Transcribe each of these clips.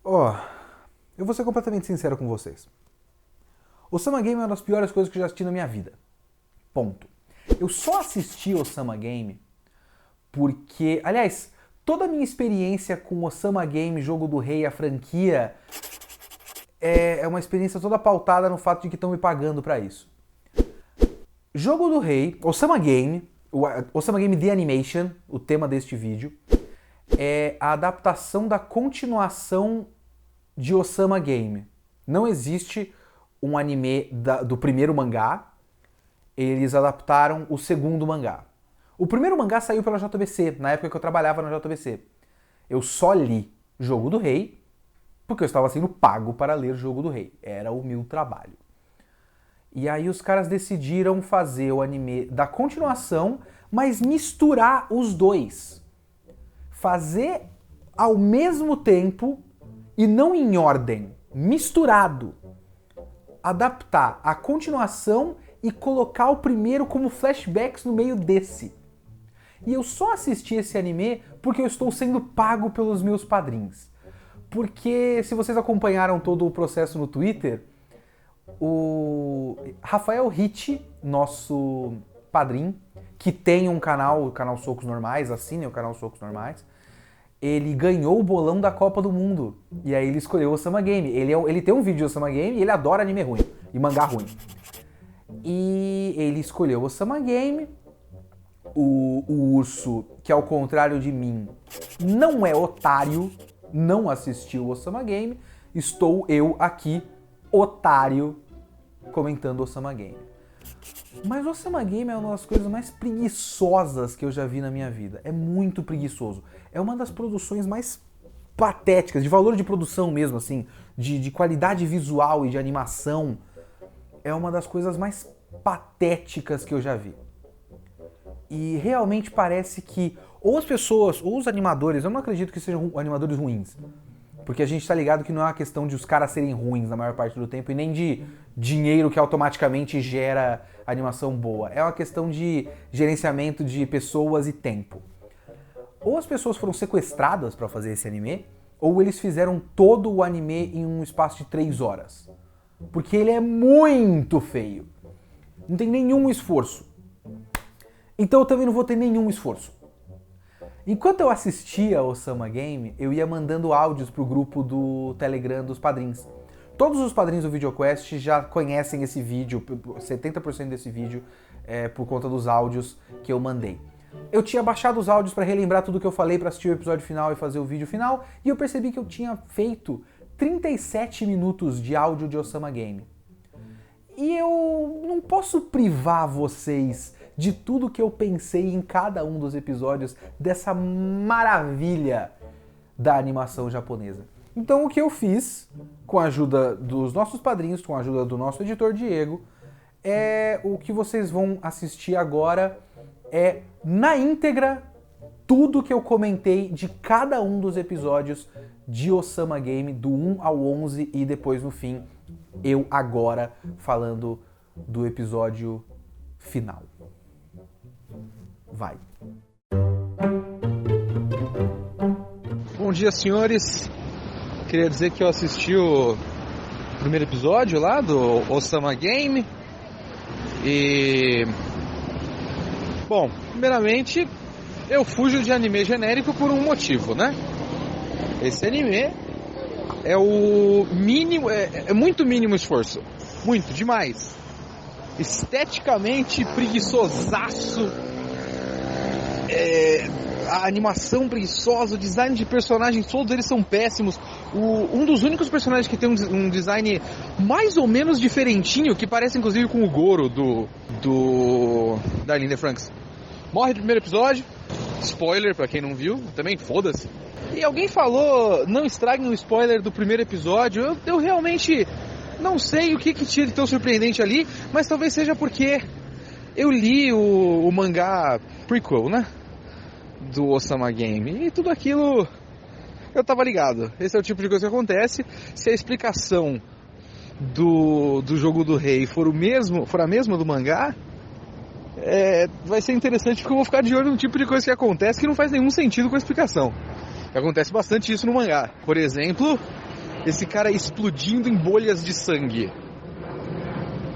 Ó, eu vou ser completamente sincero com vocês. Osama Game é uma das piores coisas que eu já assisti na minha vida. Ponto. Eu só assisti Osama Game porque, aliás, toda a minha experiência com Osama Game, Jogo do Rei, a franquia, é uma experiência toda pautada no fato de que estão me pagando pra isso. Jogo do Rei, Osama Game, Osama Game The Animation, o tema deste vídeo, é a adaptação da continuação de Osama Game. Não existe um anime do primeiro mangá, eles adaptaram o segundo mangá. O primeiro mangá saiu pela JBC, na época que eu trabalhava na JBC. Eu só li Jogo do Rei, porque eu estava sendo pago para ler Jogo do Rei. Era o meu trabalho. E aí os caras decidiram fazer o anime da continuação, mas misturar os dois. Fazer ao mesmo tempo e não em ordem, misturado. Adaptar a continuação e colocar o primeiro como flashbacks no meio desse. E eu só assisti esse anime porque eu estou sendo pago pelos meus padrinhos. Porque se vocês acompanharam todo o processo no Twitter, o Rafael Ritt, nosso padrinho, que tem um canal, o canal Socos Normais, assinem o canal Socos Normais, ele ganhou o bolão da Copa do Mundo. E aí ele escolheu o Osama Game. Ele tem um vídeo de Osama Game e ele adora anime ruim e mangá ruim. E ele escolheu o Osama Game. O urso, que ao contrário de mim, não é otário, não assistiu o Osama Game. Estou eu aqui, otário, comentando o Osama Game. Mas o Osama Game é uma das coisas mais preguiçosas que eu já vi na minha vida. É muito preguiçoso. É uma das produções mais patéticas, de valor de produção mesmo, assim, de qualidade visual e de animação. É uma das coisas mais patéticas que eu já vi. E realmente parece que ou as pessoas, ou os animadores, eu não acredito que sejam animadores ruins. Porque a gente tá ligado que não é uma questão de os caras serem ruins na maior parte do tempo e nem de dinheiro que automaticamente gera animação boa. É uma questão de gerenciamento de pessoas e tempo. Ou as pessoas foram sequestradas para fazer esse anime, ou eles fizeram todo o anime em um espaço de 3 horas. Porque ele é muito feio. Não tem nenhum esforço. Então eu também não vou ter nenhum esforço. Enquanto eu assistia ao Osama Game, eu ia mandando áudios pro grupo do Telegram dos padrinhos. Todos os padrinhos do VideoQuest já conhecem esse vídeo, 70% desse vídeo é por conta dos áudios que eu mandei. Eu tinha baixado os áudios para relembrar tudo que eu falei para assistir o episódio final e fazer o vídeo final, e eu percebi que eu tinha feito 37 minutos de áudio de Osama Game. E eu não posso privar vocês de tudo que eu pensei em cada um dos episódios dessa maravilha da animação japonesa. Então o que eu fiz, com a ajuda dos nossos padrinhos, com a ajuda do nosso editor Diego, é o que vocês vão assistir agora, é na íntegra tudo que eu comentei de cada um dos episódios de Osama Game, do 1 ao 11 e depois no fim, eu agora falando do episódio final. Vai. Bom dia, senhores. Queria dizer que eu assisti o primeiro episódio lá do Osama Game. E... bom, primeiramente, eu fujo de anime genérico por um motivo, né? Esse anime é o mínimo, é muito mínimo esforço. Muito, demais. Esteticamente preguiçosaço. A animação preguiçosa, o design de personagens, todos eles são péssimos. Um dos únicos personagens que tem um design mais ou menos diferentinho, que parece inclusive com o Goro da Linda Franks. Morre no primeiro episódio. Spoiler pra quem não viu, também foda-se. E alguém falou, não estraguem o spoiler do primeiro episódio. Eu realmente não sei o que tinha de tão surpreendente ali, mas talvez seja porque eu li o mangá prequel, né? Do Osama Game. E tudo aquilo eu tava ligado. Esse é o tipo de coisa que acontece. Se a explicação do Jogo do Rei for a mesma do mangá, vai ser interessante porque eu vou ficar de olho no tipo de coisa que acontece que não faz nenhum sentido com a explicação. Acontece bastante isso no mangá. Por exemplo, esse cara explodindo em bolhas de sangue.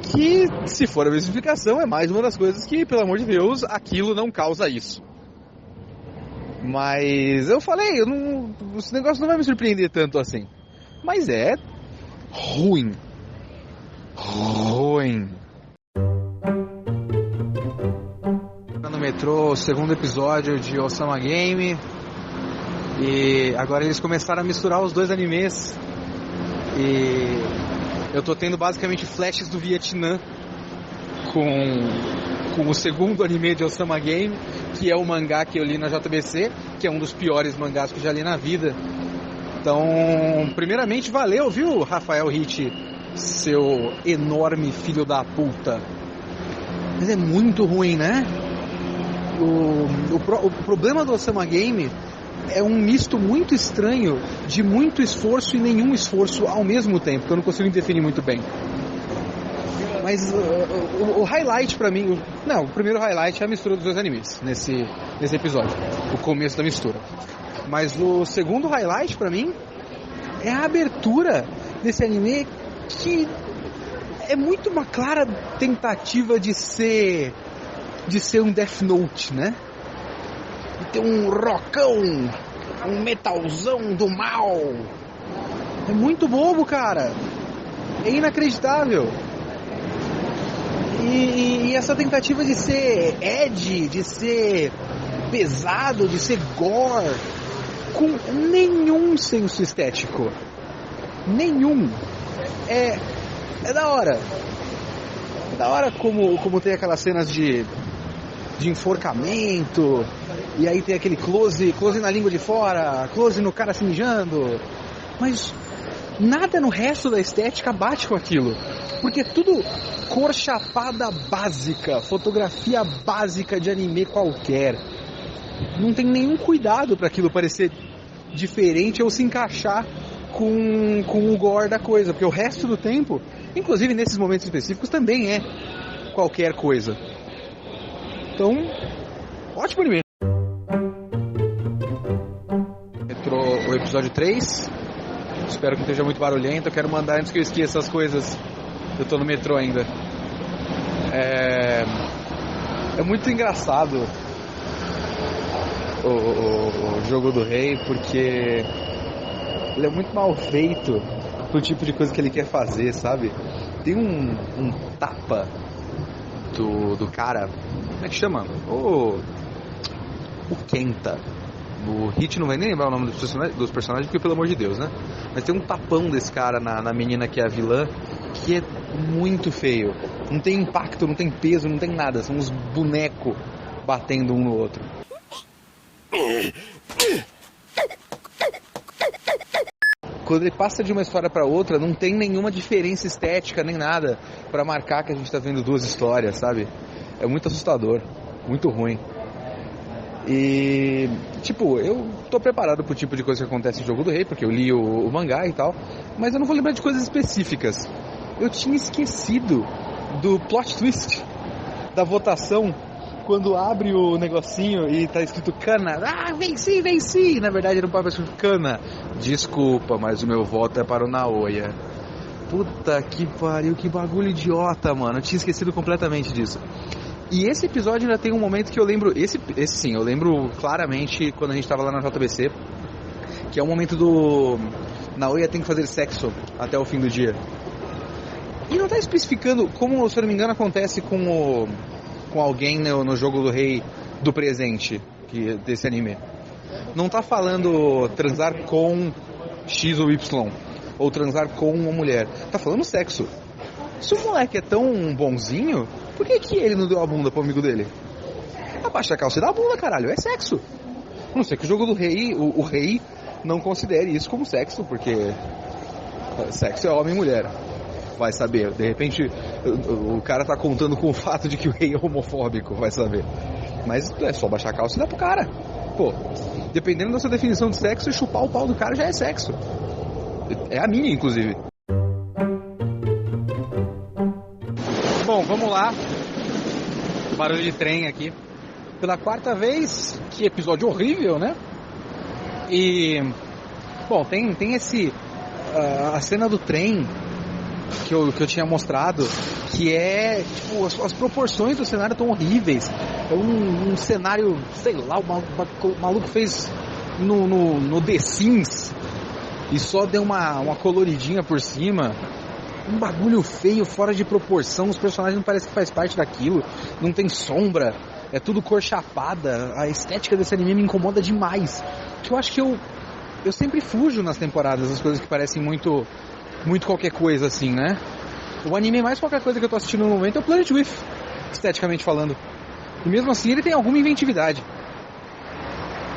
Que, se for a mesma explicação, é mais uma das coisas que, pelo amor de Deus, aquilo não causa isso. Mas eu falei, esse negócio não vai me surpreender tanto assim. Mas é ruim. Ruim. No metrô, o segundo episódio de Osama Game. E agora eles começaram a misturar os dois animes. E eu tô tendo basicamente flashes do Vietnã com o segundo anime de Osama Game, que é o mangá que eu li na JBC, que é um dos piores mangás que eu já li na vida. Então, primeiramente, valeu, viu, Rafael Hit, seu enorme filho da puta. Mas é muito ruim, né? O problema do Osama Game é um misto muito estranho de muito esforço e nenhum esforço ao mesmo tempo, que eu não consigo definir muito bem. Mas o highlight pra mim... Não, o primeiro highlight é a mistura dos dois animes nesse episódio. O começo da mistura. Mas o segundo highlight pra mim é a abertura desse anime, que é muito uma clara tentativa de ser um Death Note, né? De ter um rockão, um metalzão do mal. É muito bobo, cara. É inacreditável. E essa tentativa de ser edgy, de ser pesado, de ser gore, com nenhum senso estético. Nenhum. É da hora. É da hora como tem aquelas cenas de enforcamento, e aí tem aquele close na língua de fora, close no cara se mijando. Mas nada no resto da estética bate com aquilo. Porque é tudo cor chapada básica, fotografia básica de anime qualquer. Não tem nenhum cuidado para aquilo parecer diferente ou se encaixar com o gore da coisa. Porque o resto do tempo, inclusive nesses momentos específicos, também é qualquer coisa. Então, ótimo anime. Entrou o episódio 3. Espero que não esteja muito barulhento. Eu quero mandar antes que eu esqueça as coisas. Eu tô no metrô ainda. É muito engraçado o Jogo do Rei, porque ele é muito mal feito pro tipo de coisa que ele quer fazer, sabe? Tem um tapa do cara, como é que chama? O Kenta. O Hit não vai nem lembrar o nome dos personagens, porque pelo amor de Deus, né? Mas tem um tapão desse cara na menina que é a vilã, que é muito feio. Não tem impacto, não tem peso, não tem nada. São uns bonecos batendo um no outro. Quando ele passa de uma história pra outra, não tem nenhuma diferença estética nem nada pra marcar que a gente tá vendo duas histórias, sabe? É muito assustador, muito ruim. E, tipo, eu tô preparado pro tipo de coisa que acontece no Jogo do Rei, porque eu li o mangá e tal, mas eu não vou lembrar de coisas específicas. Eu tinha esquecido do plot twist da votação, quando abre o negocinho e tá escrito Kana. Ah, venci! Na verdade era um papel escrito Kana. Desculpa, mas o meu voto é para o Naoya. Puta que pariu, que bagulho idiota, mano. Eu tinha esquecido completamente disso. E esse episódio ainda tem um momento que eu lembro, esse sim, eu lembro claramente quando a gente tava lá na JBC, que é o momento do Naoya tem que fazer sexo até o fim do dia. E não tá especificando, como, se eu não me engano, acontece com alguém no Jogo do Rei do presente, desse anime. Não tá falando transar com X ou Y, ou transar com uma mulher. Tá falando sexo. Se o moleque é tão bonzinho, por que ele não deu a bunda pro amigo dele? Abaixa a calça e dá a bunda, caralho. É sexo. A não ser que o Jogo do Rei, o rei, não considere isso como sexo, porque sexo é homem e mulher. Vai saber. De repente, o cara tá contando com o fato de que o rei é homofóbico, vai saber. Mas é só baixar a calça e dar pro cara. Pô, dependendo da sua definição de sexo, chupar o pau do cara já é sexo. É a minha, inclusive. Bom, vamos lá. Barulho de trem aqui. Pela quarta vez, que episódio horrível, né? E, bom, tem a cena do trem que eu tinha mostrado, que é, tipo, as proporções do cenário estão horríveis. É um cenário, sei lá, o maluco fez no The Sims e só deu uma coloridinha por cima. Um bagulho feio, fora de proporção, os personagens não parecem que faz parte daquilo, não tem sombra, é tudo cor chapada. A estética desse anime me incomoda demais, que eu acho que eu sempre fujo nas temporadas das coisas que parecem muito qualquer coisa assim, né? O anime mais qualquer coisa que eu tô assistindo no momento é o Planet With, esteticamente falando, e mesmo assim ele tem alguma inventividade.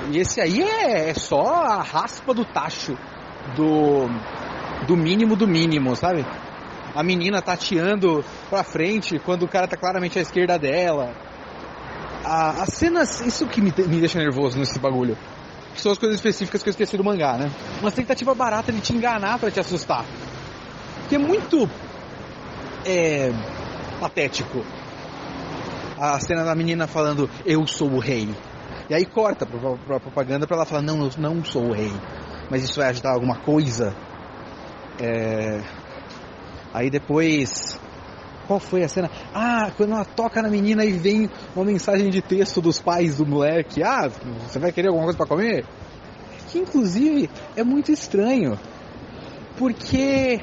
E esse aí é só a raspa do tacho do mínimo, sabe? A menina tateando pra frente quando o cara tá claramente à esquerda dela. As cenas, isso que me deixa nervoso nesse bagulho, que são as coisas específicas que eu esqueci do mangá, né? Uma tentativa barata de te enganar pra te assustar, que é muito patético. A cena da menina falando, eu sou o rei, e aí corta pra propaganda pra ela falar, não, eu não sou o rei, mas isso vai ajudar alguma coisa. Aí depois, qual foi a cena? Quando ela toca na menina e vem uma mensagem de texto dos pais do moleque. Você vai querer alguma coisa pra comer? Que inclusive é muito estranho, porque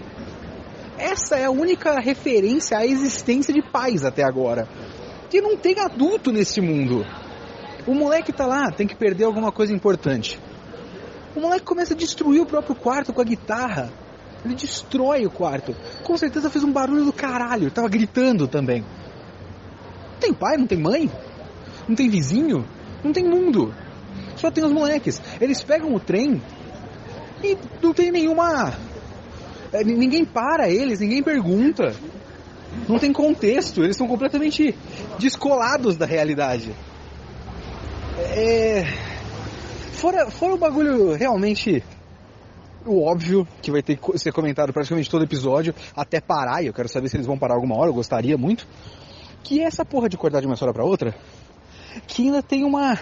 essa é a única referência à existência de pais até agora, que não tem adulto nesse mundo. O moleque tá lá, tem que perder alguma coisa importante. O moleque começa a destruir o próprio quarto com a guitarra. Ele destrói o quarto. Com certeza fez um barulho do caralho. Tava gritando também. Não tem pai, não tem mãe, não tem vizinho, não tem mundo. Só tem os moleques. Eles pegam o trem e não tem nenhuma... Ninguém para eles, ninguém pergunta. Não tem contexto. Eles estão completamente descolados da realidade. Fora o bagulho realmente... O óbvio, que vai ter que ser comentado praticamente todo episódio, até parar, e eu quero saber se eles vão parar alguma hora, eu gostaria muito, que é essa porra de acordar de uma história pra outra, que ainda tem uma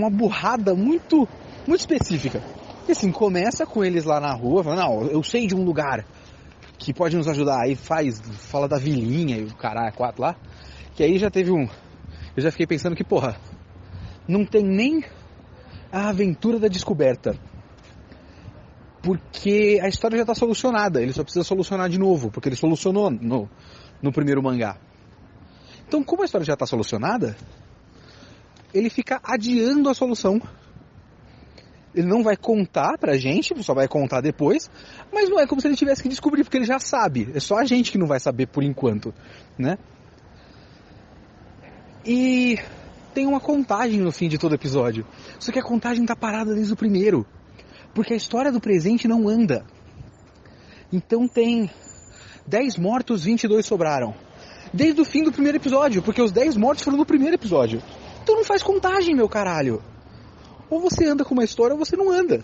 burrada muito específica. E assim, começa com eles lá na rua, falando, não, eu sei de um lugar que pode nos ajudar, aí fala da vilinha e o caralho, 4 lá, que aí já teve eu já fiquei pensando que, porra, não tem nem a aventura da descoberta. Porque a história já está solucionada, ele só precisa solucionar de novo, porque ele solucionou no primeiro mangá. Então, como a história já está solucionada, ele fica adiando a solução. Ele não vai contar pra gente, só vai contar depois, mas não é como se ele tivesse que descobrir, porque ele já sabe. É só a gente que não vai saber por enquanto, né? E tem uma contagem no fim de todo episódio. Só que a contagem tá parada desde o primeiro. Porque a história do presente não anda. Então tem 10 mortos, 22 sobraram. Desde o fim do primeiro episódio, porque os 10 mortos foram no primeiro episódio. Então não faz contagem, meu caralho. Ou você anda com uma história ou você não anda.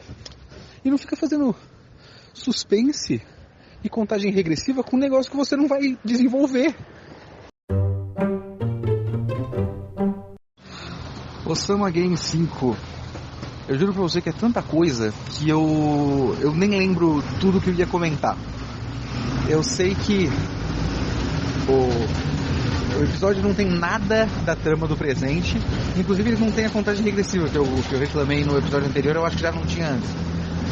E não fica fazendo suspense e contagem regressiva com um negócio que você não vai desenvolver. Osama Game 5. Eu juro pra você que é tanta coisa que eu nem lembro tudo que eu ia comentar. Eu sei que o episódio não tem nada da trama do presente. Inclusive ele não tem a contagem regressiva que eu reclamei no episódio anterior. Eu acho que já não tinha antes.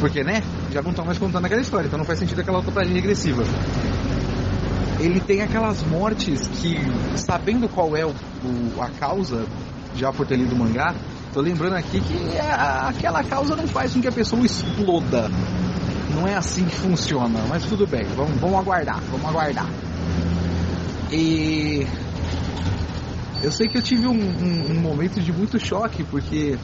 Porque, né? Já não estão mais contando aquela história. Então não faz sentido aquela contagem regressiva. Ele tem aquelas mortes que, sabendo qual é a causa, já por ter lido o mangá, tô lembrando aqui que aquela causa não faz com que a pessoa exploda. Não é assim que funciona, mas tudo bem, vamos aguardar. E eu sei que eu tive um momento de muito choque, porque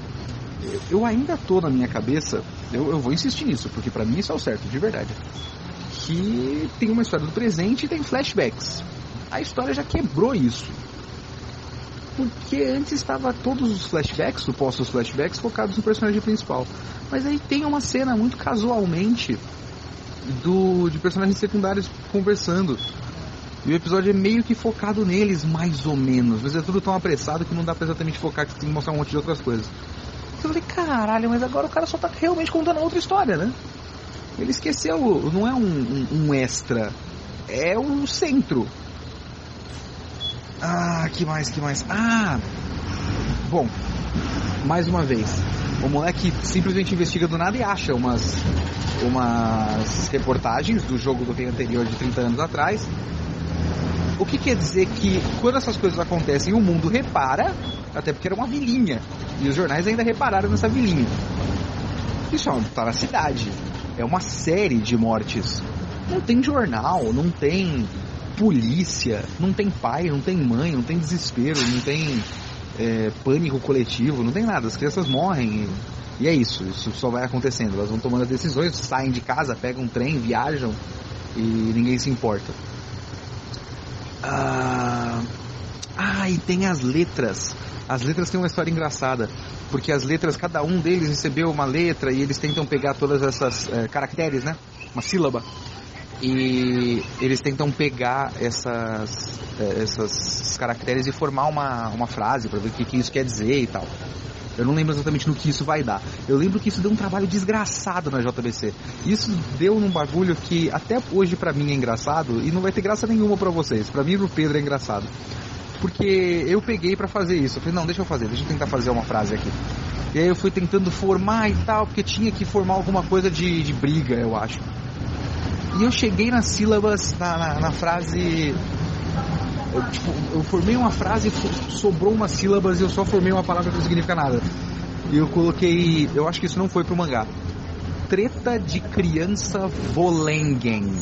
eu ainda tô na minha cabeça, eu vou insistir nisso, porque pra mim isso é o certo, de verdade, que tem uma história do presente e tem flashbacks. A história já quebrou isso. Porque antes estava todos os flashbacks, supostos flashbacks, focados no personagem principal. Mas aí tem uma cena muito casualmente de personagens secundários conversando. E o episódio é meio que focado neles, mais ou menos. Mas é tudo tão apressado que não dá pra exatamente focar, que você tem que mostrar um monte de outras coisas. Eu falei, caralho, mas agora o cara só tá realmente contando a outra história, né? Ele esqueceu, não é um extra, é um centro. Que mais? Bom, mais uma vez, o moleque simplesmente investiga do nada e acha umas reportagens do jogo do rei anterior de 30 anos atrás. O que quer dizer que quando essas coisas acontecem, o mundo repara, até porque era uma vilinha, e os jornais ainda repararam nessa vilinha. Isso tá na cidade, é uma série de mortes. Não tem jornal, não tem polícia, não tem pai, não tem mãe, não tem desespero, não tem pânico coletivo, não tem nada. As crianças morrem e é isso só vai acontecendo. Elas vão tomando as decisões, saem de casa, pegam um trem, viajam e ninguém se importa. E tem as letras. As letras têm uma história engraçada, porque as letras, cada um deles recebeu uma letra e eles tentam pegar todas essas caracteres, né? Uma sílaba. E eles tentam pegar esses caracteres e formar uma frase para ver o que isso quer dizer e tal. Eu não lembro exatamente no que isso vai dar. Eu lembro que isso deu um trabalho desgraçado na JBC. Isso deu num bagulho que até hoje pra mim é engraçado e não vai ter graça nenhuma pra vocês. Pra mim e pro Pedro é engraçado. Porque eu peguei pra fazer isso. Eu falei, não, deixa eu tentar fazer uma frase aqui. E aí eu fui tentando formar e tal, porque tinha que formar alguma coisa de briga, eu acho. E eu cheguei nas sílabas, na frase... Eu formei uma frase, sobrou umas sílabas e eu só formei uma palavra que não significa nada. E eu coloquei, eu acho que isso não foi pro mangá, treta de criança volengen.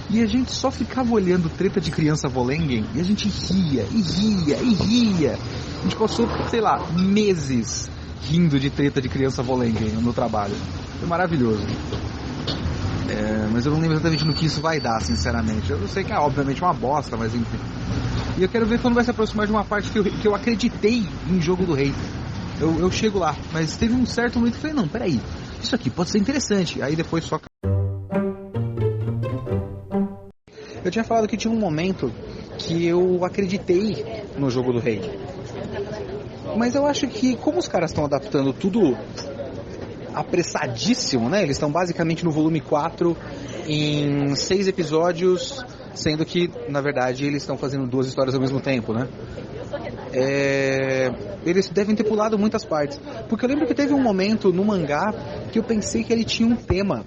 E a gente só ficava olhando treta de criança volengen e a gente ria. A gente passou, sei lá, meses rindo de treta de criança volengen no trabalho. Foi maravilhoso. Mas eu não lembro exatamente no que isso vai dar, sinceramente. Eu sei que é obviamente uma bosta, mas enfim. E eu quero ver quando vai se aproximar de uma parte que eu acreditei em Jogo do Rei. Eu chego lá, mas teve um certo momento que eu falei, não, peraí, isso aqui pode ser interessante. Aí depois só... Eu tinha falado que tinha um momento que eu acreditei no Jogo do Rei. Mas eu acho que como os caras estão adaptando tudo apressadíssimo, né? Eles estão basicamente no volume 4 em 6 episódios, sendo que, na verdade, eles estão fazendo 2 histórias ao mesmo tempo, né? Eles devem ter pulado muitas partes. Porque eu lembro que teve um momento no mangá que eu pensei que ele tinha um tema.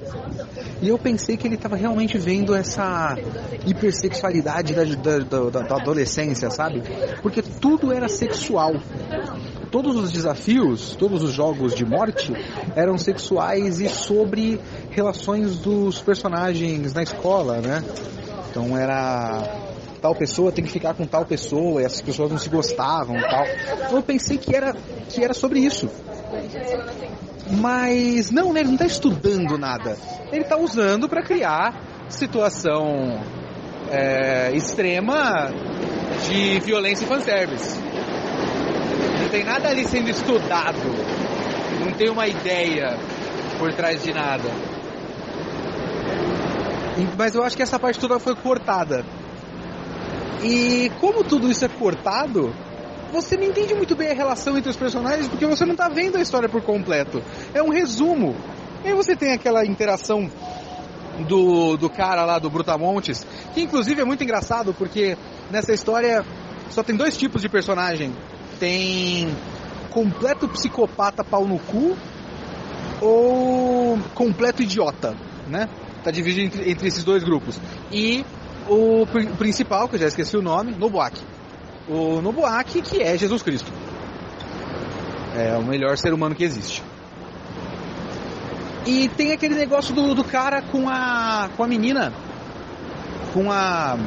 E eu pensei que ele estava realmente vendo essa hipersexualidade da adolescência, sabe? Porque tudo era sexual. Todos os desafios, todos os jogos de morte eram sexuais e sobre relações dos personagens na escola, né? Então era... tal pessoa tem que ficar com tal pessoa e essas pessoas não se gostavam e tal. Então eu pensei que era sobre isso. Mas não, né? Ele não está estudando nada. Ele está usando para criar situação extrema de violência e fanservice. Não tem nada ali sendo estudado. Não tem uma ideia por trás de nada. Mas eu acho que essa parte toda foi cortada. E como tudo isso é cortado, você não entende muito bem a relação entre os personagens, porque você não está vendo a história por completo. É um resumo. E aí você tem aquela interação do cara lá do Brutamontes, que inclusive é muito engraçado, porque nessa história só tem 2 tipos de personagem. Tem completo psicopata pau no cu ou completo idiota, né? Tá dividido entre esses 2 grupos. E o principal, que eu já esqueci o nome, Nobuaki. O Nobuaki, que é Jesus Cristo. É o melhor ser humano que existe. E tem aquele negócio do cara com a menina. Com a...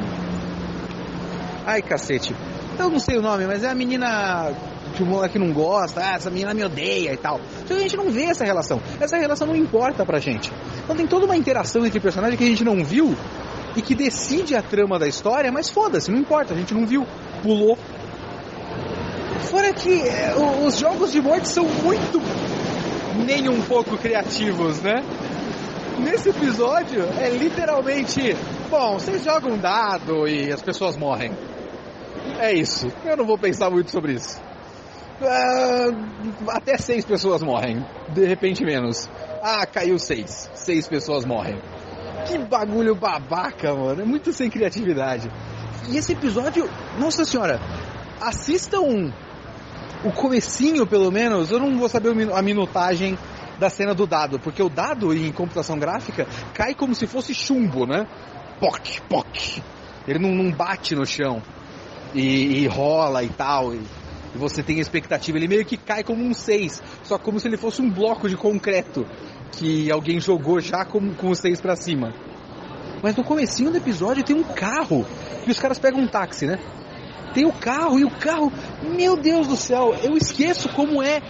Ai, cacete. Eu não sei o nome, mas é a menina que o moleque não gosta. Essa menina me odeia e tal. Só que a gente não vê essa relação. Essa relação não importa pra gente. Então tem toda uma interação entre personagens que a gente não viu e que decide a trama da história, mas foda-se, não importa, a gente não viu, pulou. Fora que os jogos de morte são muito nem um pouco criativos, né? Nesse episódio é literalmente, bom, vocês jogam um dado e as pessoas morrem. É isso, eu não vou pensar muito sobre isso. Até 6 pessoas morrem, de repente menos. Caiu 6. 6 pessoas morrem. Que bagulho babaca, mano. É muito sem criatividade. E esse episódio, nossa senhora, assistam o comecinho, pelo menos. Eu não vou saber a minutagem da cena do dado, porque o dado em computação gráfica cai como se fosse chumbo, né? Poc, poc. Ele não bate no chão e rola e tal. E você tem a expectativa. Ele meio que cai como um 6, só como se ele fosse um bloco de concreto que alguém jogou já com o 6 pra cima. Mas no comecinho do episódio tem um carro e os caras pegam um táxi, né? Tem o carro e o carro, meu Deus do céu, eu esqueço como é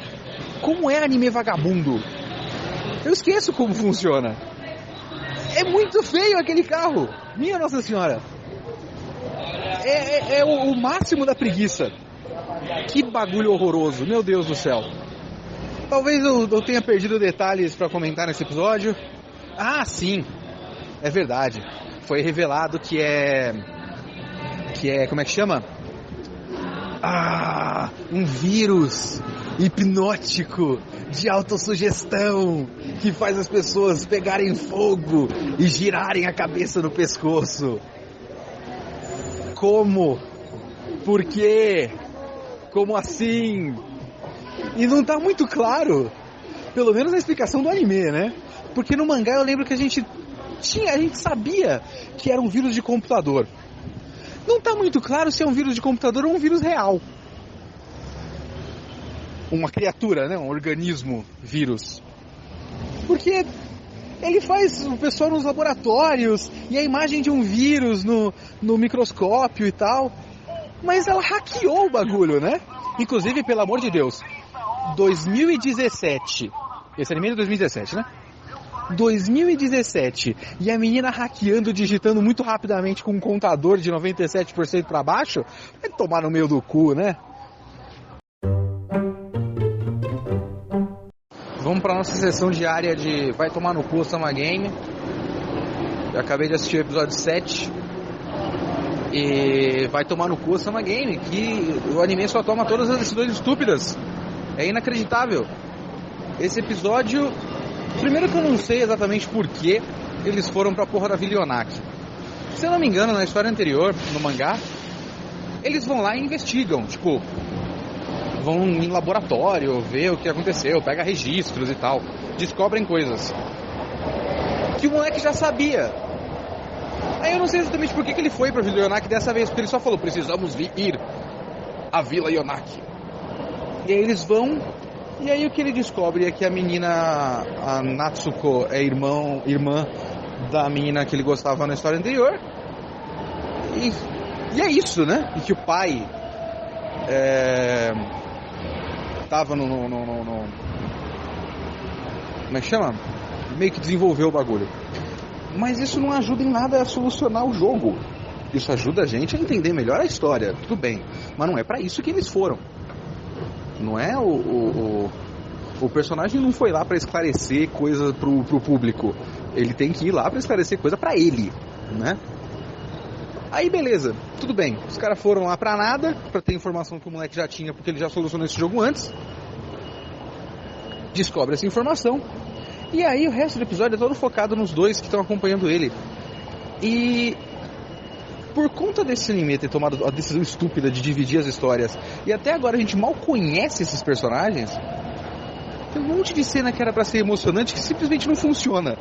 anime vagabundo. Eu esqueço como funciona. É muito feio aquele carro, minha Nossa Senhora. É o máximo da preguiça. Que bagulho horroroso, meu Deus do céu. Talvez eu tenha perdido detalhes pra comentar nesse episódio. Sim, é verdade. Foi revelado que é, como é que chama? Um vírus hipnótico de autossugestão que faz as pessoas pegarem fogo e girarem a cabeça no pescoço. Como? Por quê? Como assim? E não tá muito claro, pelo menos na explicação do anime, né? Porque no mangá eu lembro que a gente sabia que era um vírus de computador. Não tá muito claro se é um vírus de computador ou um vírus real. Uma criatura, né? Um organismo vírus. Porque ele faz o pessoal nos laboratórios e a imagem de um vírus no microscópio e tal. Mas ela hackeou o bagulho, né? Inclusive, pelo amor de Deus, 2017. Esse anime é de 2017, né? 2017. E a menina hackeando, digitando muito rapidamente com um contador de 97% pra baixo. Vai tomar no meio do cu, né? Vamos pra nossa sessão diária de Vai Tomar no Cu, Sama Game. Eu acabei de assistir o episódio 7. E Vai Tomar no Cu, Sama Game. Que o anime só toma todas as decisões estúpidas. É inacreditável. Esse episódio... Primeiro que eu não sei exatamente por que eles foram pra porra da Vila Yonaki. Se eu não me engano, na história anterior, no mangá, eles vão lá e investigam. Tipo, vão em laboratório, ver o que aconteceu, pega registros e tal. Descobrem coisas que o moleque já sabia. Aí eu não sei exatamente por que ele foi pra Vila Yonaki dessa vez, porque ele só falou, precisamos ir à Vila Yonaki. E aí eles vão, e aí o que ele descobre é que a menina, a Natsuko, é irmã da menina que ele gostava na história anterior. E é isso, né? E que o pai tava no como é que chama? Meio que desenvolveu o bagulho. Mas isso não ajuda em nada a solucionar o jogo. Isso ajuda a gente a entender melhor a história, tudo bem. Mas não é pra isso que eles foram. Não é o personagem não foi lá pra esclarecer coisa pro público. Ele tem que ir lá pra esclarecer coisa pra ele, né? Aí beleza, tudo bem. Os caras foram lá pra nada, pra ter informação que o moleque já tinha, porque ele já solucionou esse jogo antes. Descobre essa informação. E aí o resto do episódio é todo focado nos dois que estão acompanhando ele. E por conta desse anime ter tomado a decisão estúpida de dividir as histórias, e até agora a gente mal conhece esses personagens, tem um monte de cena que era pra ser emocionante que simplesmente não funciona.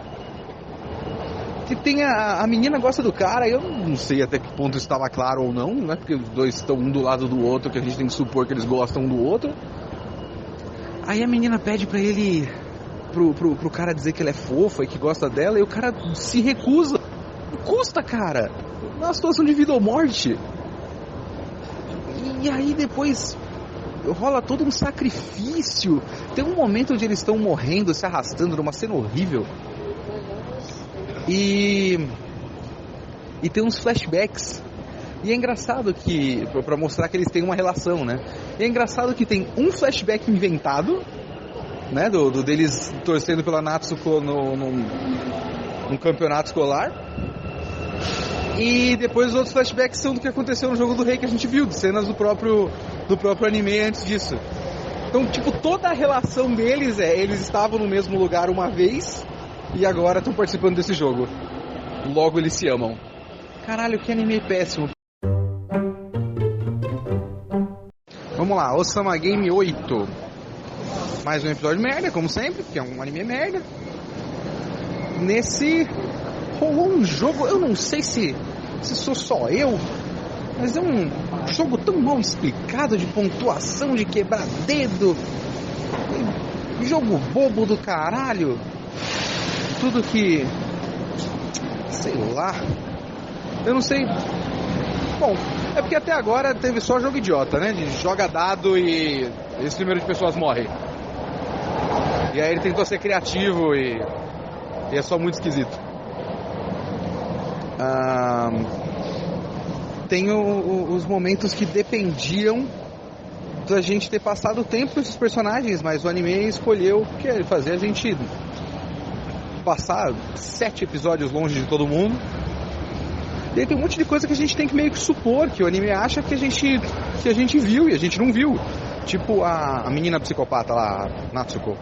Que tem a menina gosta do cara, eu não sei até que ponto estava claro ou não, né? Porque os dois estão um do lado do outro, que a gente tem que supor que eles gostam um do outro. Aí a menina pede pra ele, pro cara dizer que ela é fofa e que gosta dela, e o cara se recusa. Custa, cara! É uma situação de vida ou morte. E aí depois rola todo um sacrifício. Tem um momento onde eles estão morrendo, se arrastando numa cena horrível. E tem uns flashbacks. E é engraçado que, pra mostrar que eles têm uma relação, né? E é engraçado que tem um flashback inventado, né? Do deles torcendo pela Natsuko num campeonato escolar. E depois os outros flashbacks são do que aconteceu no jogo do rei que a gente viu, de cenas do próprio anime antes disso. Então, tipo, toda a relação deles eles estavam no mesmo lugar uma vez e agora estão participando desse jogo. Logo eles se amam. Caralho, que anime péssimo. Vamos lá, Osama Game 8. Mais um episódio merda, como sempre, que é um anime merda. Nesse rolou um jogo, eu não sei se sou só eu, mas é um jogo tão mal explicado, de pontuação, de quebrar dedo, jogo bobo do caralho, tudo que, sei lá, eu não sei. Bom, é porque até agora teve só jogo idiota, né, de joga dado e esse número de pessoas morre. E aí ele tentou ser criativo e é só muito esquisito. Tem os momentos que dependiam da gente ter passado tempo com esses personagens, mas o anime escolheu que fazer a gente passar 7 episódios longe de todo mundo. E aí tem um monte de coisa que a gente tem que meio que supor, que o anime acha que a gente viu e a gente não viu. Tipo a menina psicopata lá, Natsuko,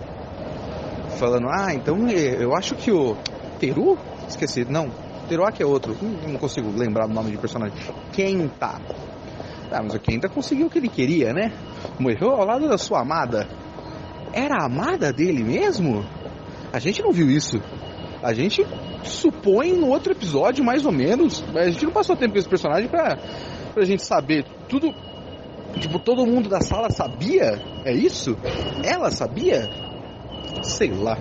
falando, então eu acho que o Teru? Esqueci, não, Teruaki é outro, não consigo lembrar o nome de personagem. Kenta. Mas o Kenta conseguiu o que ele queria, né? Morreu ao lado da sua amada. Era a amada dele mesmo? A gente não viu isso. A gente supõe no outro episódio, mais ou menos, mas a gente não passou tempo com esse personagem pra gente saber tudo. Tipo, todo mundo da sala sabia? É isso? Ela sabia? Sei lá.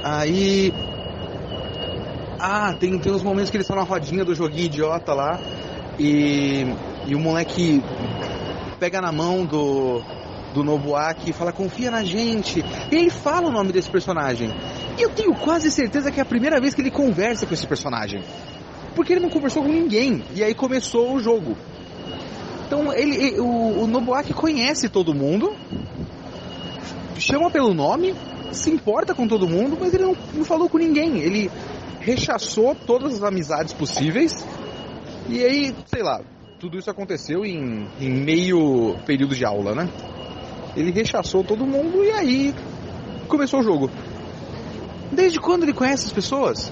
Aí... tem uns momentos que eles estão na rodinha do joguinho idiota lá e o moleque pega na mão do Nobuaki e fala, confia na gente. E ele fala o nome desse personagem. E eu tenho quase certeza que é a primeira vez que ele conversa com esse personagem. Porque ele não conversou com ninguém. E aí começou o jogo. Então o Nobuaki conhece todo mundo, chama pelo nome, se importa com todo mundo, mas ele não falou com ninguém. Ele rechaçou todas as amizades possíveis. E aí, sei lá, tudo isso aconteceu em meio período de aula, né? Ele rechaçou todo mundo e aí começou o jogo. Desde quando ele conhece as pessoas?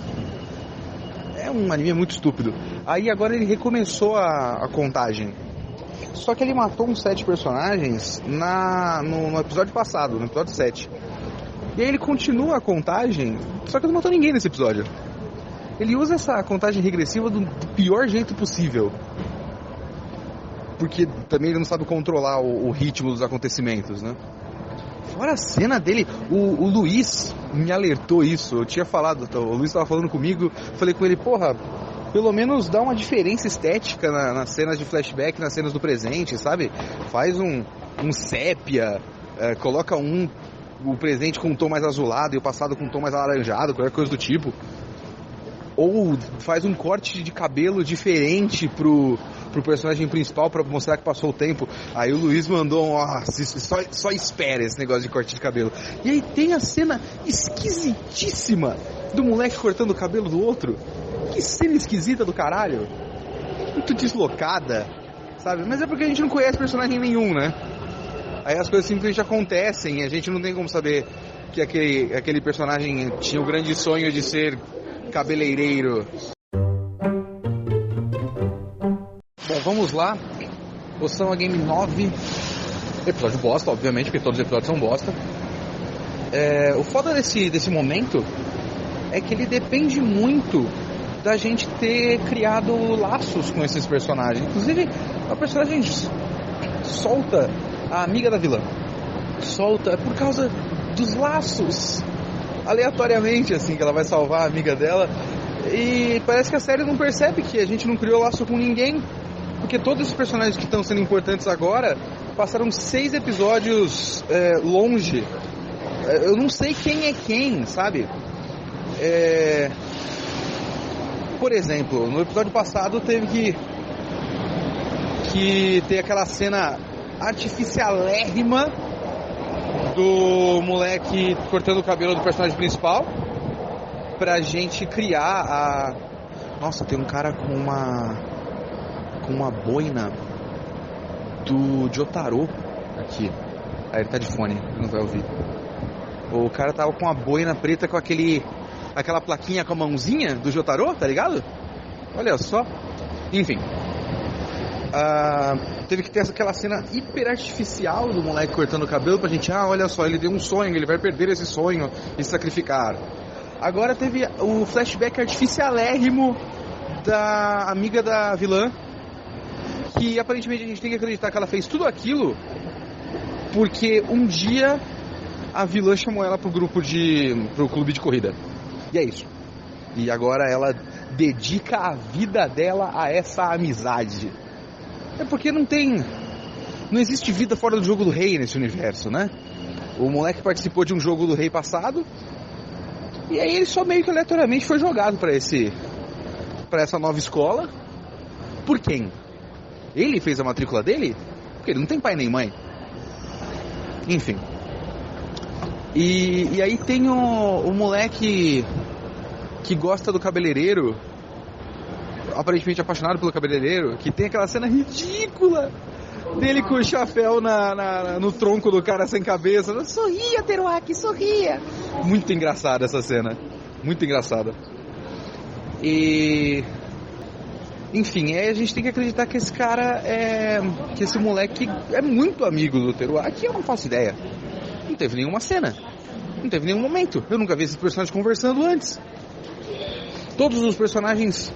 É um anime muito estúpido. Aí agora ele recomeçou a contagem. Só que ele matou uns 7 personagens no episódio passado, no episódio 7. E aí ele continua a contagem, só que não matou ninguém nesse episódio. Ele usa essa contagem regressiva do pior jeito possível. Porque também ele não sabe controlar o ritmo dos acontecimentos, né? Fora a cena dele, o Luiz me alertou isso. Eu tinha falado, o Luiz estava falando comigo, falei com ele, porra, pelo menos dá uma diferença estética nas cenas de flashback, nas cenas do presente, sabe? Faz um sépia, coloca o presente com um tom mais azulado e o passado com um tom mais alaranjado, qualquer coisa do tipo. Ou faz um corte de cabelo diferente pro personagem principal pra mostrar que passou o tempo. Aí o Luiz mandou só espera esse negócio de corte de cabelo. E aí tem a cena esquisitíssima do moleque cortando o cabelo do outro. Que cena esquisita do caralho. Muito deslocada, sabe? Mas é porque a gente não conhece personagem nenhum, né? Aí as coisas simplesmente acontecem e a gente não tem como saber que aquele personagem tinha o grande sonho de ser cabeleireiro. Bom, vamos lá. Osama Game 9. Episódio bosta, obviamente, porque todos os episódios são bosta. O foda desse momento é que ele depende muito da gente ter criado laços com esses personagens. Inclusive, a personagem solta a amiga da vilã. Solta por causa dos laços. Aleatoriamente, assim, que ela vai salvar a amiga dela. E parece que a série não percebe que a gente não criou laço com ninguém. Porque todos os personagens que estão sendo importantes agora passaram 6 episódios longe. Eu não sei quem é quem, sabe? Por exemplo, no episódio passado teve que ter aquela cena artificialérrima do moleque cortando o cabelo do personagem principal pra gente criar Nossa, tem um cara com uma boina do Jotaro aqui. Aí ele tá de fone, não vai ouvir. O cara tava com uma boina preta com aquela plaquinha com a mãozinha do Jotaro, tá ligado? Olha só. Enfim. Teve que ter aquela cena hiper artificial do moleque cortando o cabelo pra gente, olha só, ele tem um sonho, ele vai perder esse sonho e se sacrificar. Agora teve o flashback artificialérrimo da amiga da vilã, que aparentemente a gente tem que acreditar que ela fez tudo aquilo porque um dia a vilã chamou ela pro clube de corrida. E é isso. E agora ela dedica a vida dela a essa amizade. É porque não existe vida fora do jogo do rei nesse universo, né? O moleque participou de um jogo do rei passado, e aí ele só meio que aleatoriamente foi jogado pra essa nova escola. Por quem? Ele fez a matrícula dele? Porque ele não tem pai nem mãe. Enfim. E aí tem o moleque que gosta do cabeleireiro, aparentemente apaixonado pelo cabeleireiro, que tem aquela cena ridícula dele com o chapéu no tronco do cara sem cabeça. Sorria, Teruaki, sorria. Muito engraçada essa cena. Muito engraçada. E... enfim, a gente tem que acreditar que esse cara que esse moleque é muito amigo do Teruaki. Eu não faço ideia. Não teve nenhuma cena. Não teve nenhum momento. Eu nunca vi esses personagens conversando antes. Todos os personagens,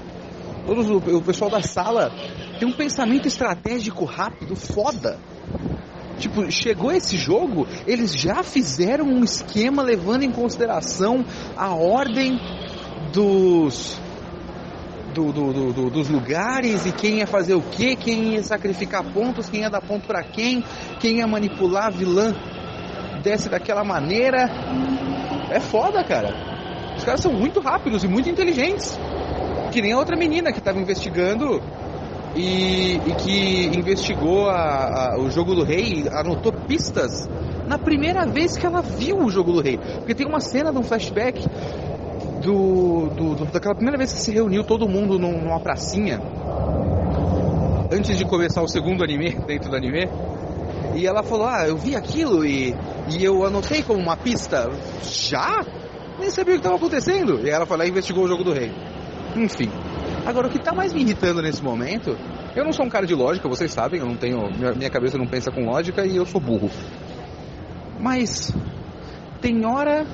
o pessoal da sala tem um pensamento estratégico rápido, foda. Tipo, chegou esse jogo, eles já fizeram um esquema levando em consideração a ordem dos lugares e quem ia fazer o quê, quem ia sacrificar pontos, quem ia dar ponto pra quem ia manipular a vilã desce daquela maneira. É foda, cara. Os caras são muito rápidos e muito inteligentes. Que nem a outra menina que estava investigando e que investigou o Jogo do Rei, anotou pistas na primeira vez que ela viu o Jogo do Rei. Porque tem uma cena de um flashback daquela primeira vez que se reuniu todo mundo numa pracinha antes de começar o segundo anime, dentro do anime. E ela falou, eu vi aquilo e eu anotei como uma pista. Já? Nem sabia o que estava acontecendo. E ela foi lá e investigou o Jogo do Rei. Enfim. Agora, o que está mais me irritando nesse momento... Eu não sou um cara de lógica, vocês sabem. Eu não tenho... Minha cabeça não pensa com lógica e eu sou burro. Mas... tem hora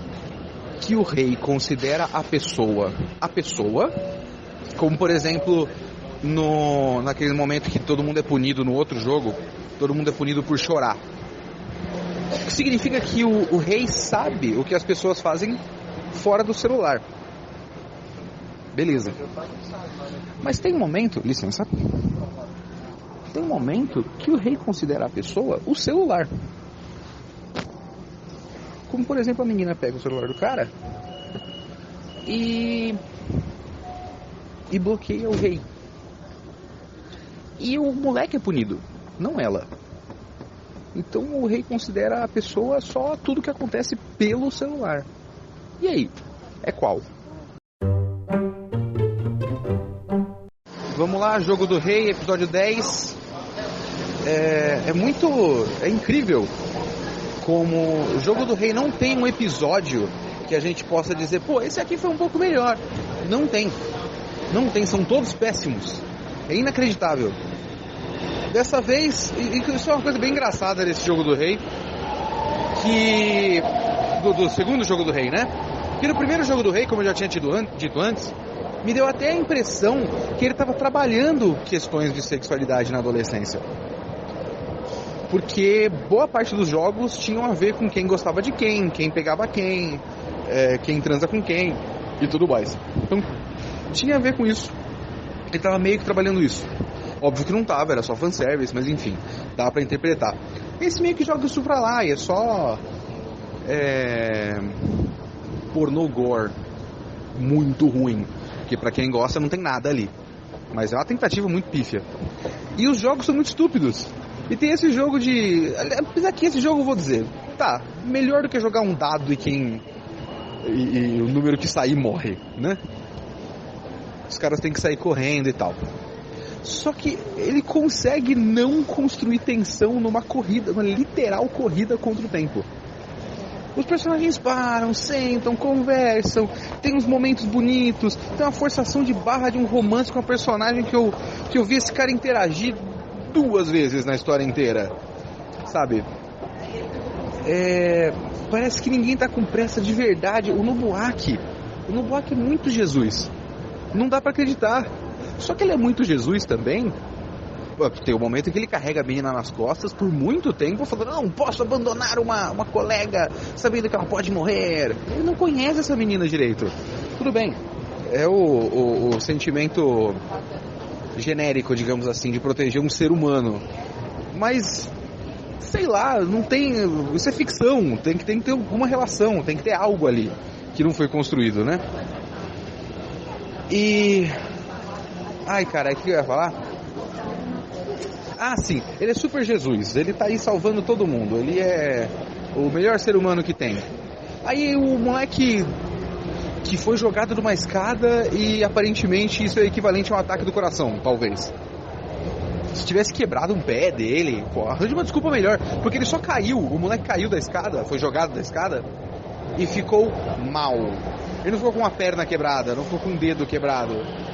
que o rei considera a pessoa... como, por exemplo... naquele momento que todo mundo é punido no outro jogo... Todo mundo é punido por chorar. O que significa que o rei sabe o que as pessoas fazem fora do celular. Beleza. Mas tem um momento, licença. Tem um momento que o rei considera a pessoa o celular. Como, por exemplo, a menina pega o celular do cara e bloqueia o rei. E o moleque é punido, não ela. Então o rei considera a pessoa só tudo que acontece pelo celular. E aí? É qual? Vamos lá, Jogo do Rei, episódio 10. É incrível como o Jogo do Rei não tem um episódio que a gente possa dizer, pô, esse aqui foi um pouco melhor. Não tem, são todos péssimos. É inacreditável. Dessa vez, e isso é uma coisa bem engraçada desse Jogo do Rei, que do segundo Jogo do Rei, né? Que no primeiro Jogo do Rei, como eu já tinha dito antes, me deu até a impressão que ele estava trabalhando questões de sexualidade na adolescência. Porque boa parte dos jogos tinham a ver com quem gostava de quem pegava quem transa com quem e tudo mais. Então, tinha a ver com isso. Ele estava meio que trabalhando isso. Óbvio que não tava, era só fanservice, mas enfim, dá pra interpretar. Esse meio que joga isso pra lá, e é só pornô gore muito ruim, que pra quem gosta não tem nada ali, mas é uma tentativa muito pífia. E os jogos são muito estúpidos. E tem esse jogo apesar que esse jogo eu vou dizer, tá, melhor do que jogar um dado e o número que sair morre, né? Os caras têm que sair correndo e tal. Só que ele consegue não construir tensão numa corrida, uma literal corrida contra o tempo. Os personagens param, sentam, conversam, tem uns momentos bonitos, tem uma forçação de barra de um romance com a personagem que eu vi esse cara interagir 2 vezes na história inteira, sabe? Parece que ninguém tá com pressa de verdade. O Nobuaki é muito Jesus, não dá pra acreditar. Só que ele é muito Jesus também. Tem um momento em que ele carrega a menina nas costas por muito tempo, falando, não posso abandonar uma colega sabendo que ela pode morrer. Ele não conhece essa menina direito. Tudo bem, é o sentimento genérico, digamos assim, de proteger um ser humano. Mas, sei lá, não tem... Isso é ficção, tem que ter alguma relação, tem que ter algo ali que não foi construído, né? E... Ai, cara, o que eu ia falar? Ah, sim, ele é super Jesus, ele tá aí salvando todo mundo, ele é o melhor ser humano que tem. Aí o moleque que foi jogado de uma escada e aparentemente isso é equivalente a um ataque do coração, talvez. Se tivesse quebrado um pé dele, pô, arranja uma desculpa melhor, porque ele só caiu, o moleque caiu da escada, foi jogado da escada e ficou mal. Ele não ficou com uma perna quebrada, não ficou com um dedo quebrado.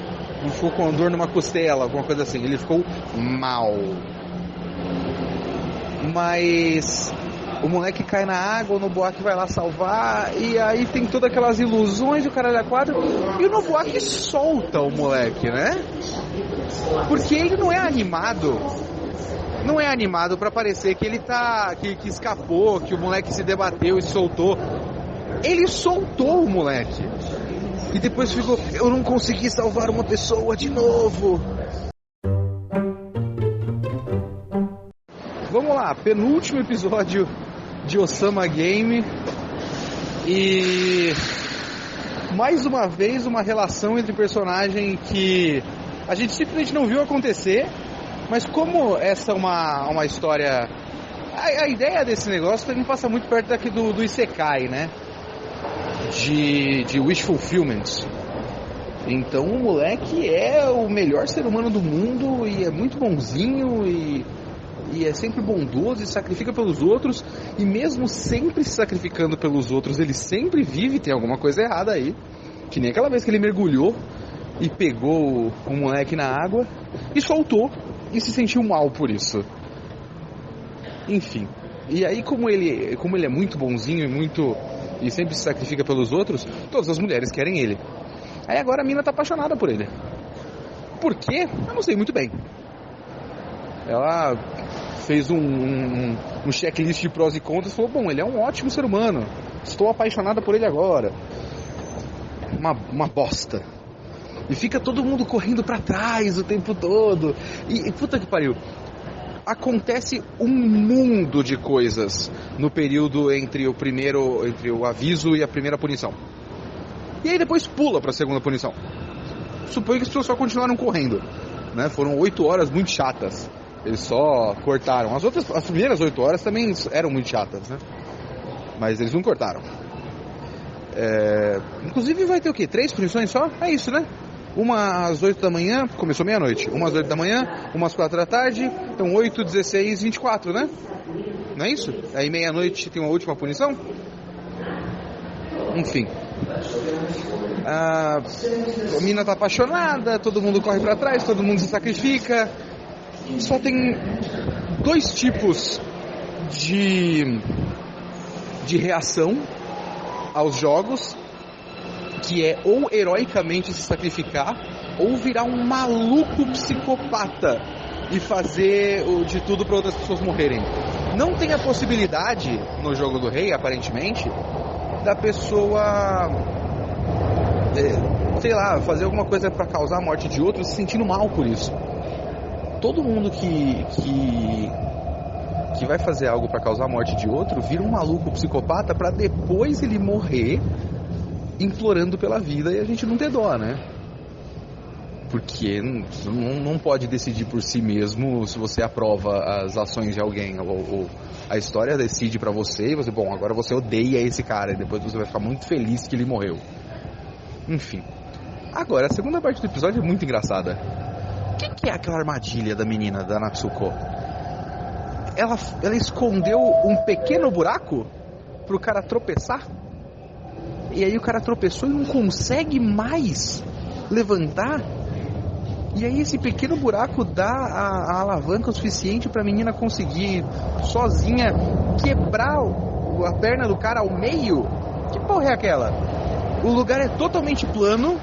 Não ficou com dor numa costela, alguma coisa assim. Ele ficou mal. Mas o moleque cai na água, o Nobuaki vai lá salvar, e aí tem todas aquelas ilusões do caralho a quadro, e o Nobuaki solta o moleque, né? Porque ele não é animado. Não é animado pra parecer que ele tá... que escapou, que o moleque se debateu e soltou. Ele soltou o moleque. E depois ficou, eu não consegui salvar uma pessoa de novo. Vamos lá, penúltimo episódio de Osama Game. E mais uma vez uma relação entre personagem que a gente simplesmente não viu acontecer. Mas como essa é uma história... A ideia desse negócio também passa muito perto daqui do Isekai, né? De wish fulfillment. Então o moleque é o melhor ser humano do mundo e é muito bonzinho e é sempre bondoso e sacrifica pelos outros, e mesmo sempre se sacrificando pelos outros, ele sempre vive, tem alguma coisa errada aí, que nem aquela vez que ele mergulhou e pegou o moleque na água e soltou e se sentiu mal por isso. Enfim, e aí como ele é muito bonzinho e sempre se sacrifica pelos outros, todas as mulheres querem ele. Aí agora a mina tá apaixonada por ele. Por quê? Eu não sei muito bem. Ela fez um checklist de prós e contras e falou, bom, ele é um ótimo ser humano, estou apaixonada por ele agora. Uma bosta. E fica todo mundo correndo pra trás o tempo todo. E puta que pariu. Acontece um mundo de coisas no período entre o aviso e a primeira punição. E aí depois pula para a segunda punição. Suponho que as pessoas só continuaram correndo, né? Foram 8 horas muito chatas. Eles só cortaram. As primeiras 8 horas também eram muito chatas, né? Mas eles não cortaram. Inclusive vai ter o quê? 3 punições só? É isso, né? Uma às 8 da manhã, começou meia-noite. Uma às 8 da manhã, uma às 4 da tarde. Então 8, 16, 24, né? Não é isso? Aí meia-noite tem uma última punição? Enfim. A mina tá apaixonada, todo mundo corre pra trás, todo mundo se sacrifica. Só tem 2 tipos de reação aos jogos, que é ou heroicamente se sacrificar, ou virar um maluco psicopata e fazer de tudo para outras pessoas morrerem. Não tem a possibilidade, no jogo do rei, aparentemente, da pessoa, sei lá, fazer alguma coisa para causar a morte de outros se sentindo mal por isso. Todo mundo que vai fazer algo para causar a morte de outro vira um maluco psicopata para depois ele morrer implorando pela vida e a gente não ter dó, né? Porque não pode decidir por si mesmo se você aprova as ações de alguém. Ou a história decide pra você e você, bom, agora você odeia esse cara e depois você vai ficar muito feliz que ele morreu. Enfim. Agora, a segunda parte do episódio é muito engraçada. que que é aquela armadilha da menina, da Natsuko? Ela escondeu um pequeno buraco pro cara tropeçar? E aí o cara tropeçou e não consegue mais levantar? E aí esse pequeno buraco dá a alavanca o suficiente pra menina conseguir sozinha quebrar a perna do cara ao meio? Que porra é aquela? O lugar é totalmente plano,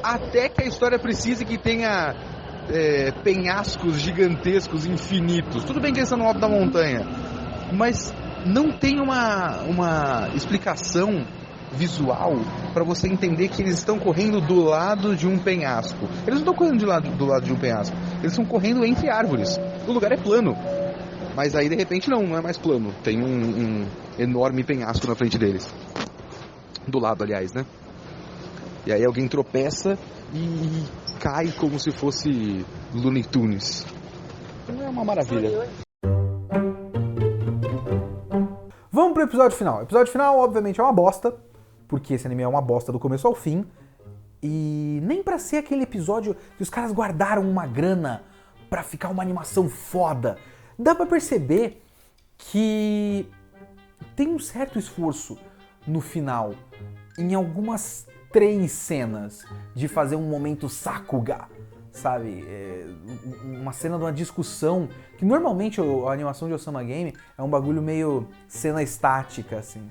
até que a história precise que tenha penhascos gigantescos, infinitos. Tudo bem que eles estão no alto da montanha, mas não tem uma explicação visual para você entender que eles estão correndo do lado de um penhasco. Eles não estão correndo do lado de um penhasco, eles estão correndo entre árvores. O lugar é plano, mas aí de repente não é mais plano. Tem um enorme penhasco na frente deles. Do lado, aliás, né? E aí alguém tropeça e cai como se fosse Looney Tunes. É uma maravilha. Vamos pro episódio final. O episódio final, obviamente, é uma bosta, porque esse anime é uma bosta do começo ao fim. E nem pra ser aquele episódio que os caras guardaram uma grana pra ficar uma animação foda. Dá pra perceber que tem um certo esforço no final, em algumas 3 cenas, de fazer um momento Sakuga, sabe? Uma cena de uma discussão, que normalmente a animação de Osama Game é um bagulho meio cena estática, assim.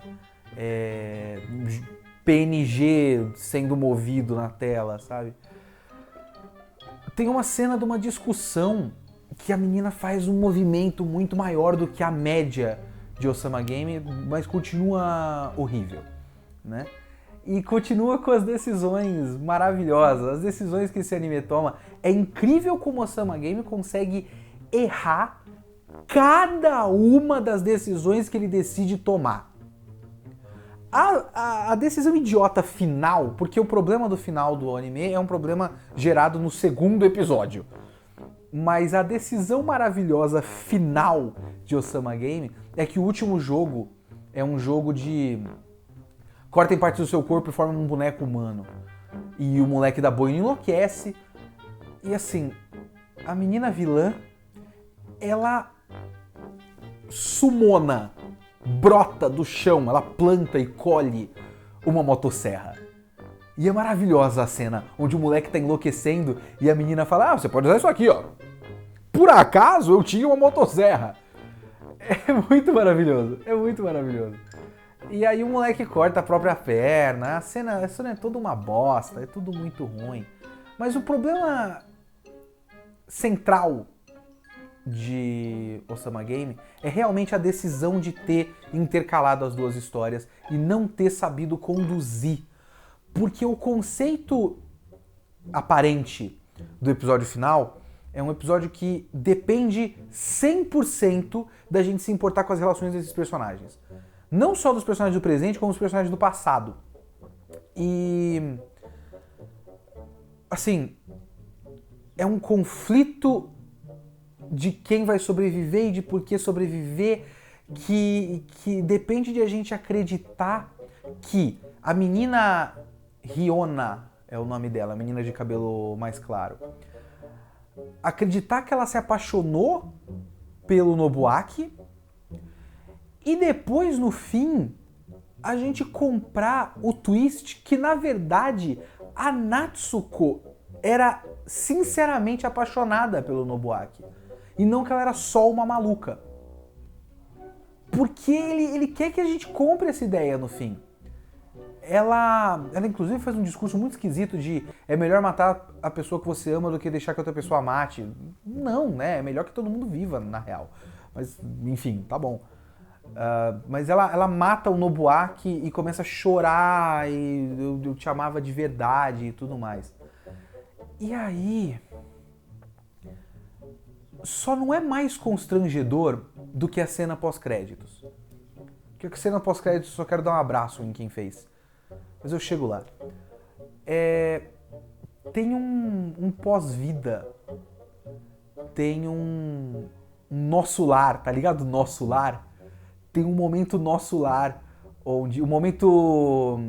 PNG sendo movido na tela, sabe? Tem uma cena de uma discussão que a menina faz um movimento muito maior do que a média de Osama Game, mas continua horrível, né? E continua com as decisões maravilhosas, as decisões que esse anime toma. É incrível como Osama Game consegue errar cada uma das decisões que ele decide tomar. A decisão idiota final, porque o problema do final do anime é um problema gerado no segundo episódio. Mas a decisão maravilhosa final de Osama Game é que o último jogo é um jogo de corta em partes do seu corpo e forma um boneco humano. E o moleque da boina enlouquece. E assim, a menina vilã, ela sumona, brota do chão, ela planta e colhe uma motosserra. E é maravilhosa a cena, onde o moleque tá enlouquecendo e a menina fala, você pode usar isso aqui, ó. Por acaso eu tinha uma motosserra. É muito maravilhoso, é muito maravilhoso. E aí o moleque corta a própria perna, a cena é toda uma bosta, é tudo muito ruim. Mas o problema central de Osama Game é realmente a decisão de ter intercalado as duas histórias e não ter sabido conduzir. Porque o conceito aparente do episódio final é um episódio que depende 100% da gente se importar com as relações desses personagens. Não só dos personagens do presente, como dos personagens do passado. E assim, é um conflito de quem vai sobreviver e de por que sobreviver, que depende de a gente acreditar que a menina Riona, é o nome dela, a menina de cabelo mais claro, acreditar que ela se apaixonou pelo Nobuaki e depois, no fim, a gente comprar o twist que, na verdade, a Natsuko era sinceramente apaixonada pelo Nobuaki. E não que ela era só uma maluca. Porque ele quer que a gente compre essa ideia no fim. Ela inclusive faz um discurso muito esquisito de é melhor matar a pessoa que você ama do que deixar que outra pessoa mate. Não, né? É melhor que todo mundo viva, na real. Mas, enfim, tá bom. Mas ela mata o Nobuaki e começa a chorar e eu te amava de verdade e tudo mais. E aí, só não é mais constrangedor do que a cena pós-créditos. Porque a cena pós-créditos eu só quero dar um abraço em quem fez. Mas eu chego lá. Tem um pós-vida. Tem um nosso lar, tá ligado? Nosso lar. Tem um momento nosso lar, onde o momento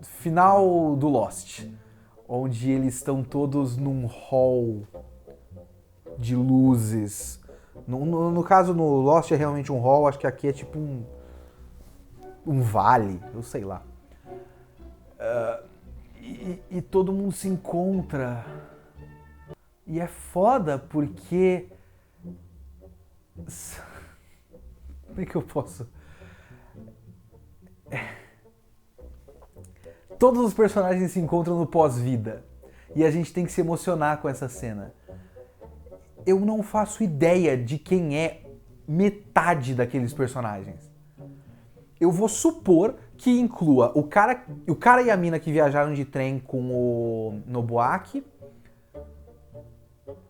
final do Lost, onde eles estão todos num hall de luzes. No caso, no Lost é realmente um hall, acho que aqui é tipo um vale, eu sei lá. E todo mundo se encontra. E é foda porque... Como é que eu posso... Todos os personagens se encontram no pós-vida. E a gente tem que se emocionar com essa cena. Eu não faço ideia de quem é metade daqueles personagens. Eu vou supor que inclua o cara e a mina que viajaram de trem com o Nobuaki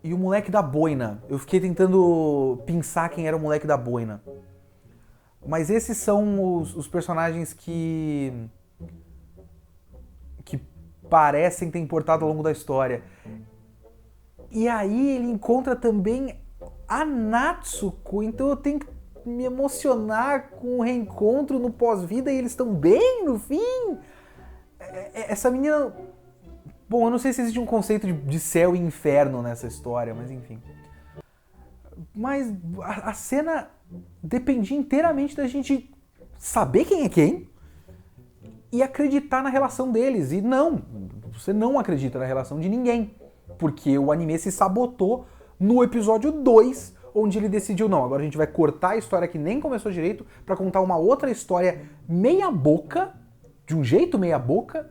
e o moleque da boina. Eu fiquei tentando pensar quem era o moleque da boina. Mas esses são os personagens que parecem ter importado ao longo da história. E aí ele encontra também a Natsuko, então eu tenho que me emocionar com o reencontro no pós-vida e eles estão bem no fim. Essa menina... Bom, eu não sei se existe um conceito de céu e inferno nessa história, mas enfim. Mas a cena dependia inteiramente da gente saber quem é quem e acreditar na relação deles. E não, você não acredita na relação de ninguém. Porque o anime se sabotou no episódio 2, onde ele decidiu, não, agora a gente vai cortar a história que nem começou direito pra contar uma outra história meia boca, de um jeito meia boca,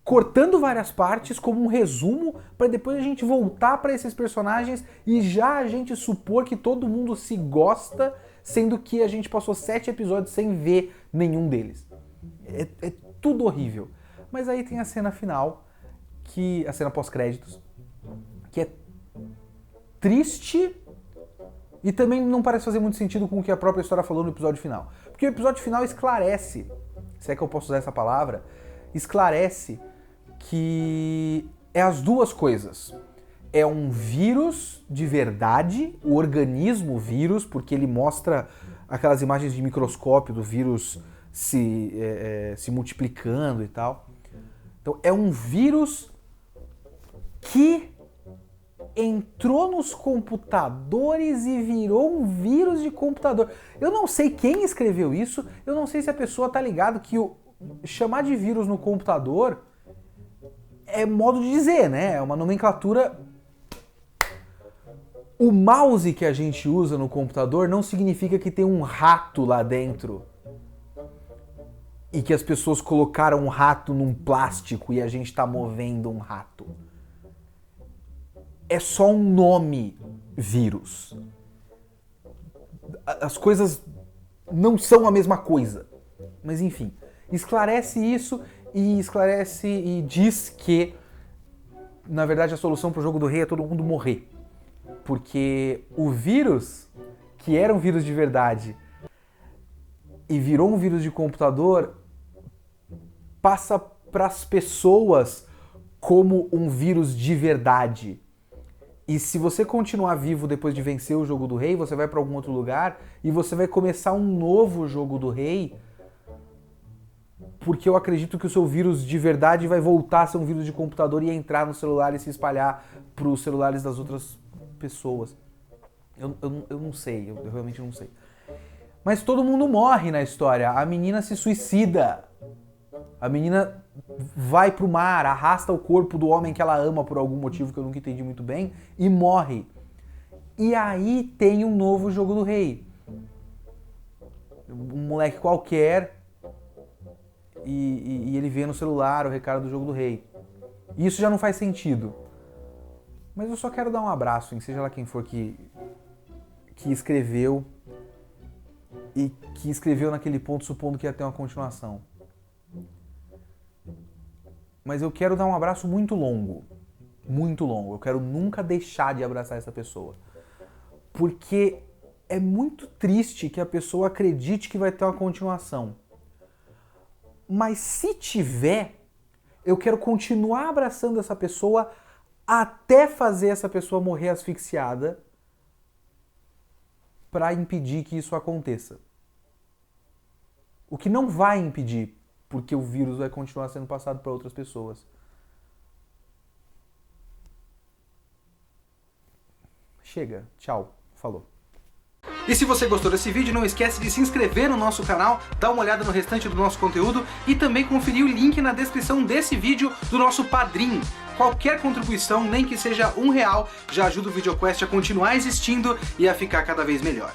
cortando várias partes como um resumo pra depois a gente voltar pra esses personagens e já a gente supor que todo mundo se gosta, sendo que a gente passou 7 episódios sem ver nenhum deles. É tudo horrível. Mas aí tem a cena final, a cena pós-créditos, que é triste e também não parece fazer muito sentido com o que a própria história falou no episódio final. Porque o episódio final esclarece, se é que eu posso usar essa palavra, esclarece que é as duas coisas. É um vírus de verdade, o organismo vírus, porque ele mostra aquelas imagens de microscópio do vírus se multiplicando e tal. Então é um vírus que entrou nos computadores e virou um vírus de computador. Eu não sei quem escreveu isso, eu não sei se a pessoa tá ligado que chamar de vírus no computador é modo de dizer, né? É uma nomenclatura. O mouse que a gente usa no computador não significa que tem um rato lá dentro e que as pessoas colocaram um rato num plástico e a gente tá movendo um rato. É só um nome, vírus. As coisas não são a mesma coisa. Mas enfim, esclarece isso e esclarece e diz que, na verdade, a solução pro jogo do rei é todo mundo morrer. Porque o vírus, que era um vírus de verdade e virou um vírus de computador, passa pras pessoas como um vírus de verdade. E se você continuar vivo depois de vencer o jogo do rei, você vai para algum outro lugar e você vai começar um novo jogo do rei, porque eu acredito que o seu vírus de verdade vai voltar a ser um vírus de computador e entrar no celular e se espalhar para os celulares das outras pessoas. Eu não sei, eu realmente não sei. Mas todo mundo morre na história. A menina se suicida. A menina vai pro mar, arrasta o corpo do homem que ela ama por algum motivo que eu nunca entendi muito bem e morre. E aí tem um novo jogo do rei. Um moleque qualquer e ele vê no celular o recado do jogo do rei. E isso já não faz sentido. Mas eu só quero dar um abraço em seja lá quem for que escreveu e que escreveu naquele ponto supondo que ia ter uma continuação. Mas eu quero dar um abraço muito longo. Muito longo. Eu quero nunca deixar de abraçar essa pessoa. Porque é muito triste que a pessoa acredite que vai ter uma continuação. Mas se tiver, eu quero continuar abraçando essa pessoa até fazer essa pessoa morrer asfixiada para impedir que isso aconteça. O que não vai impedir, porque o vírus vai continuar sendo passado para outras pessoas. chega. Tchau. Falou. E se você gostou desse vídeo, não esquece de se inscrever no nosso canal, dar uma olhada no restante do nosso conteúdo e também conferir o link na descrição desse vídeo do nosso Padrim. Qualquer contribuição, nem que seja R$1, já ajuda o VideoQuest a continuar existindo e a ficar cada vez melhor.